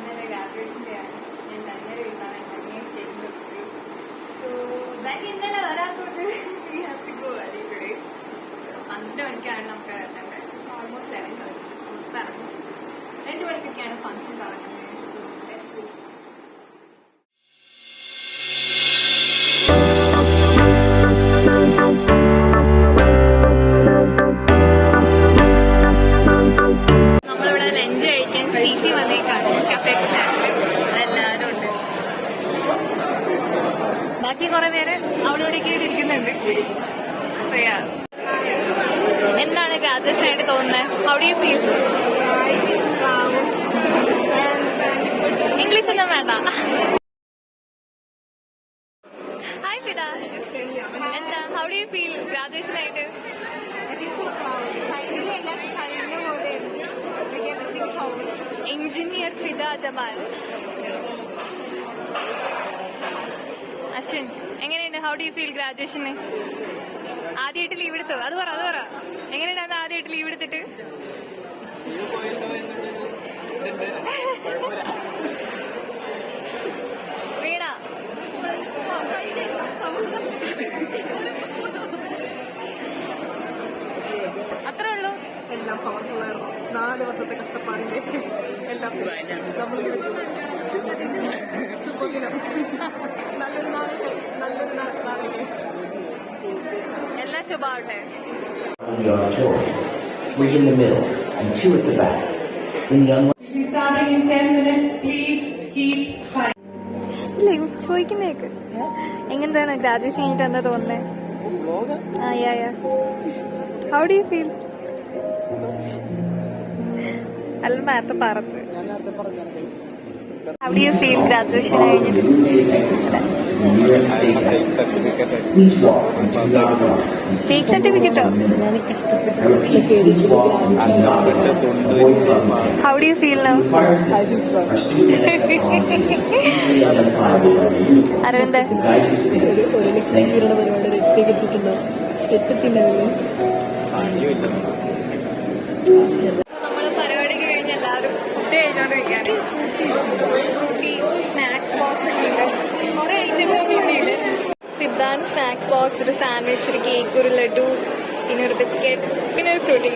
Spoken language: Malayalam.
ഇന്നലെ ഗ്രാജുവേഷൻ ഡേ ആണ്. ഞാൻ തന്നെ വീട്ടിലാണ് തന്നെ സ്റ്റേജിൽ പോയി. സോ ബാക്കി ഇന്നലെ വരാത്തോണ്ട് we have to go early today. So 12 മണിക്കാണ് നമുക്ക് അറ്റൻഡൻസ്. It's almost 11:30. പറഞ്ഞു 2 മണിക്കൊക്കെയാണ് ഫംഗ്ഷൻ തുടങ്ങുന്നത്. So let's go. ബാക്കി കുറെ പേര് അവിടെ ഇവിടേക്ക് ഇരിക്കുന്നുണ്ട്. എന്താണ് ഗ്രാജുവേഷൻ ആയിട്ട് തോന്നുന്നത്? How do you feel? English ഒന്നും വേണ്ട. ഹായ് ഫിദ, എന്താ how do you feel graduation ആയിട്ട്? എഞ്ചിനീയർ ഫിദ ജമാൽ. അശ്വിൻ, എങ്ങനെയുണ്ട്? ഹൗ ഡു യു ഫീൽ ഗ്രാജുവേഷന്? ആദ്യമായിട്ട് ലീവ് എടുത്തോ? അത് പറ. എങ്ങനെയുണ്ടായിരുന്നു ആദ്യമായിട്ട് ലീവ് എടുത്തിട്ട്? വീണ അത്രേ ഉള്ളൂ. എല്ലാം പവർഫുൾ ആയിരുന്നു. 4 വർഷത്തെ കഷ്ടപ്പാടിന്റെ എല്ലാം ശുഭദിനം. നല്ലൊരു നാളേക്ക് എല്ലാം ശുഭാവട്ടെ. Three in the middle and 2 at the back. Starting in 10 minutes, please keep silent. ഇല്ല, ചോദിക്കുന്നേക്ക് എങ്ങനെന്താണ് ഗ്രാജുവേഷൻ കഴിഞ്ഞിട്ട് എന്താ തോന്നുന്നത്? How do you feel? അല്ല നേരത്തെ പറഞ്ഞു. How do you feel graduation കഴിഞ്ഞിട്ട്? ഫേക്ക് സർട്ടിഫിക്കറ്റോ? How do you feel now? Aravind, നമ്മള് പരിപാടിക്ക് കഴിഞ്ഞ് എല്ലാവരും ഫുഡ് കഴിച്ചോണ്ടിരിക്കുകയാണ്. ഫ്രൂട്ടി സ്നാക്സ് ബോക്സ് ഒക്കെ ഉണ്ട്, കുറെ ഐറ്റങ്ങളൊക്കെ ഉണ്ട്. സിദ്ധാന്ത് സ്നാക്സ് ബോക്സ്, ഒരു സാൻഡ്വിച്ച്, ഒരു കേക്ക്, ഒരു ലഡു, പിന്നെ ഒരു ബിസ്ക്കറ്റ്, പിന്നെ ഒരു ഫ്രൂട്ടി.